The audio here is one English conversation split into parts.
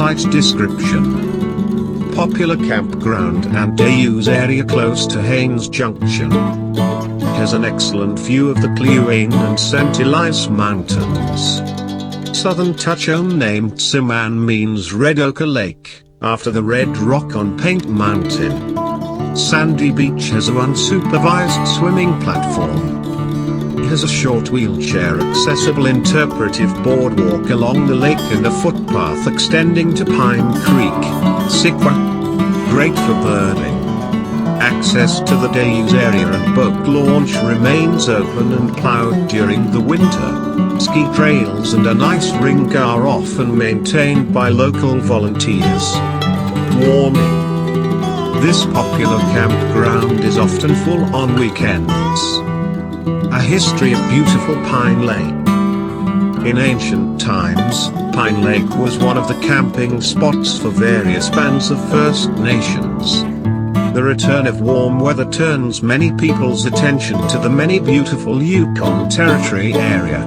Site description: popular campground and day-use area close to Haines Junction. It has an excellent view of the Kluane and St. Elias Mountains. Southern Tuchone, named Siman, means Red Ochre Lake, after the red rock on Paint Mountain. Sandy Beach has a unsupervised swimming platform. It has a short wheelchair-accessible interpretive boardwalk along the lake and a footpath extending to Pine Creek, Sequoia. Great for birding. Access to the day-use area and boat launch remains open and plowed during the winter. Ski trails and an ice rink are often maintained by local volunteers. Warning: this popular campground is often full on weekends. A history of beautiful Pine Lake. In ancient times, Pine Lake was one of the camping spots for various bands of First Nations. The return of warm weather turns many people's attention to the many beautiful Yukon Territory area.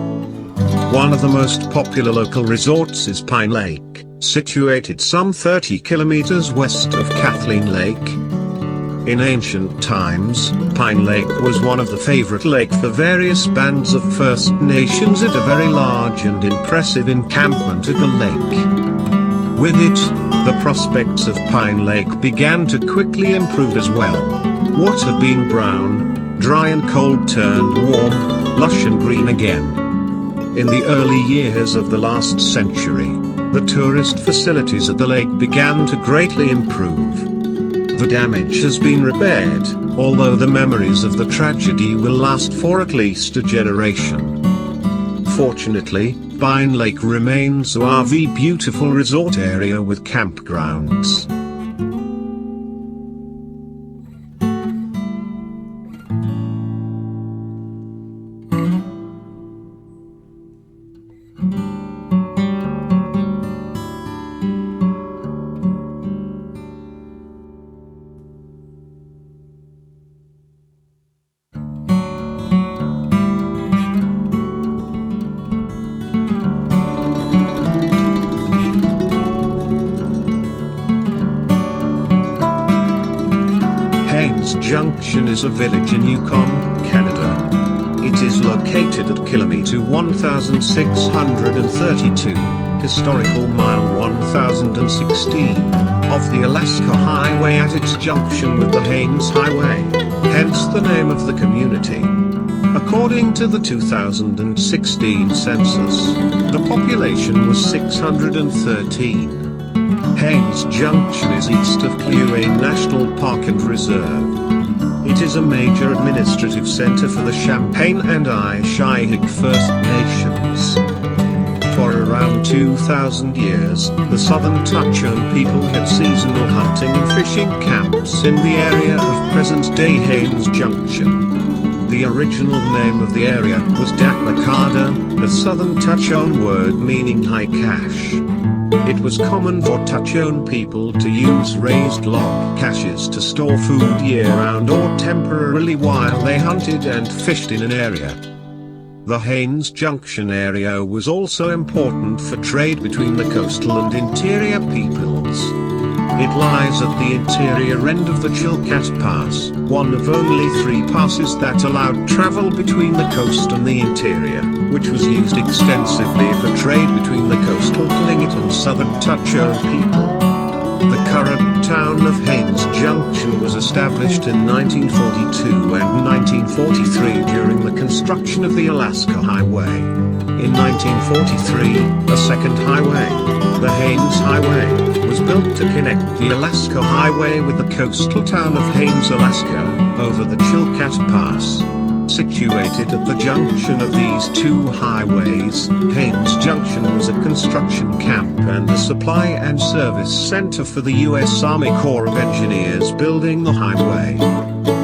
One of the most popular local resorts is Pine Lake, situated some 30 kilometers west of Kathleen Lake. In ancient times, Pine Lake was one of the favorite lake for various bands of First Nations at a very large and impressive encampment at the lake. With it, the prospects of Pine Lake began to quickly improve as well. What had been brown, dry and cold turned warm, lush and green again. In the early years of the last century, the tourist facilities at the lake began to greatly improve. The damage has been repaired, although the memories of the tragedy will last for at least a generation. Fortunately, Pine Lake remains a beautiful resort area with campgrounds. Haines Junction is a village in Yukon, Canada. It is located at kilometer 1632, historical mile 1016, of the Alaska Highway at its junction with the Haines Highway, hence the name of the community. According to the 2016 census, the population was 613. Haines Junction is east of Kluane National Park and Reserve. It is a major administrative center for the Champagne and Aishihik First Nations. For around 2,000 years, the Southern Tuchone people had seasonal hunting and fishing camps in the area of present-day Haines Junction. The original name of the area was Dakmakada, a Southern Tuchone word meaning high cache. It was common for Tuchone people to use raised log caches to store food year-round or temporarily while they hunted and fished in an area. The Haines Junction area was also important for trade between the coastal and interior peoples. It lies at the interior end of the Chilkat Pass, one of only 3 passes that allowed travel between the coast and the interior, which was used extensively for trade between the coastal Tlingit and Southern Tuchone people. The current town of Haines Junction was established in 1942 and 1943 during the construction of the Alaska Highway. In 1943, a second highway, the Haines Highway, was built to connect the Alaska Highway with the coastal town of Haines, Alaska, over the Chilkat Pass. Situated at the junction of these 2 highways, Haines Junction was a construction camp and a supply and service center for the U.S. Army Corps of Engineers building the highway.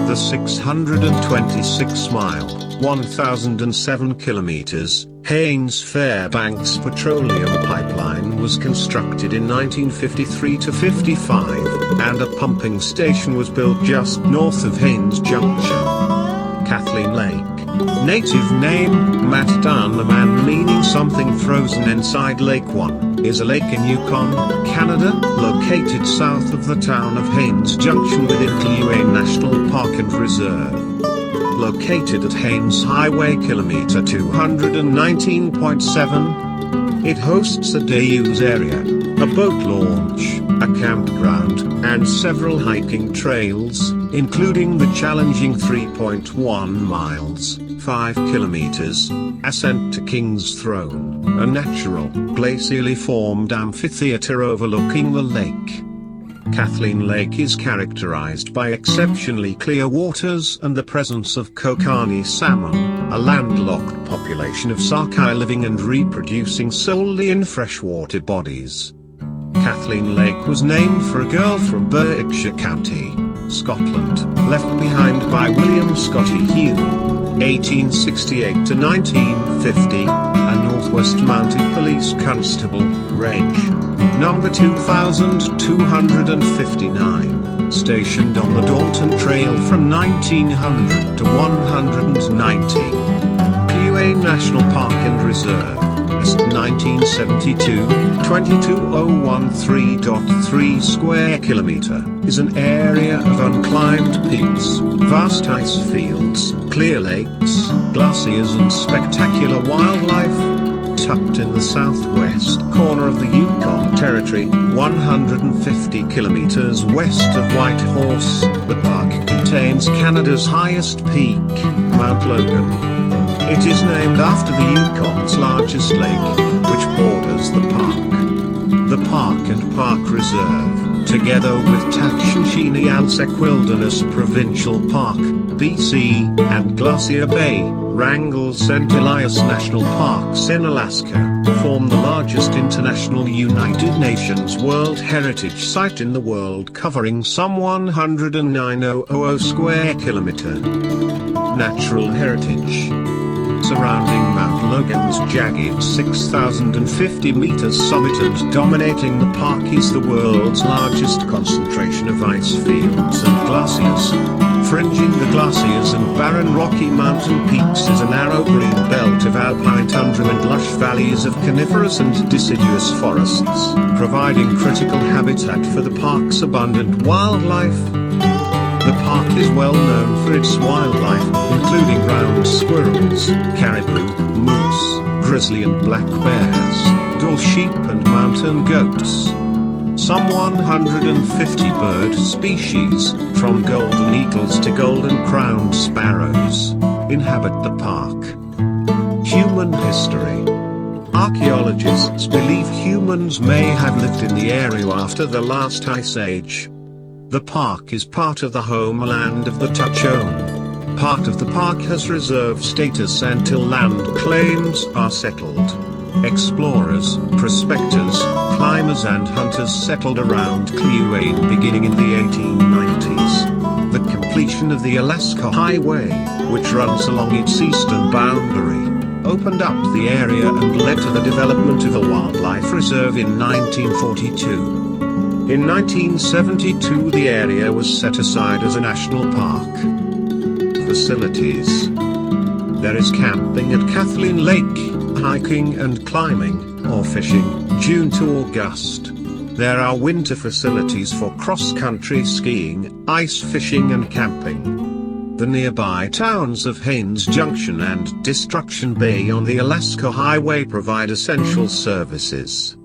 The 626-mile, 1,007 kilometers, Haines Fairbanks Petroleum Pipeline was constructed in 1953-55, and a pumping station was built just north of Haines Junction. Kathleen Lake, Native name, Matanaman, meaning something frozen inside Lake One, is a lake in Yukon, Canada, located south of the town of Haines Junction within Kluane National Park and Reserve. Located at Haines Highway kilometer 219.7, it hosts a day-use area, a boat launch, a campground, and several hiking trails, including the challenging 3.1 miles, 5 kilometers, ascent to King's Throne, a natural, glacially formed amphitheater overlooking the lake. Kathleen Lake is characterized by exceptionally clear waters and the presence of kokanee salmon, a landlocked population of sockeye living and reproducing solely in freshwater bodies. Kathleen Lake was named for a girl from Berkshire County, Scotland, left behind by William Scotty Hugh, 1868 to 1950, a Northwest Mounted Police Constable, range number 2259, stationed on the Dalton Trail from 1900 to 190. Kluane National Park and Reserve, 1972, 22013.3 square kilometer, is an area of unclimbed peaks, vast ice fields, clear lakes, glaciers and spectacular wildlife. Tucked in the southwest corner of the Yukon Territory, 150 kilometers west of Whitehorse, the park contains Canada's highest peak, Mount Logan. It is named after the Yukon's largest lake, which borders the park. The park and park reserve, together with Tatshenshini-Alsek Wilderness Provincial Park, BC, and Glacier Bay, Wrangell St. Elias National Parks in Alaska, form the largest international United Nations World Heritage Site in the world, covering some 109,000 square kilometer. Natural heritage. Surrounding Mount Logan's jagged 6,050 meters summit and dominating the park is the world's largest concentration of ice fields and glaciers. Fringing the glaciers and barren rocky mountain peaks is a narrow green belt of alpine tundra and lush valleys of coniferous and deciduous forests, providing critical habitat for the park's abundant wildlife. The park is well known for its wildlife, including ground squirrels, caribou, moose, grizzly and black bears, bull sheep and mountain goats. Some 150 bird species, from golden eagles to golden-crowned sparrows, inhabit the park. Human history. Archaeologists believe humans may have lived in the area after the last ice age. The park is part of the homeland of the Tuchone. Part of the park has reserve status until land claims are settled. Explorers, prospectors, climbers and hunters settled around Kluane beginning in the 1890s. The completion of the Alaska Highway, which runs along its eastern boundary, opened up the area and led to the development of a wildlife reserve in 1942. In 1972 the area was set aside as a national park. Facilities. There is camping at Kathleen Lake, hiking and climbing, or fishing, June to August. There are winter facilities for cross-country skiing, ice fishing and camping. The nearby towns of Haines Junction and Destruction Bay on the Alaska Highway provide essential services.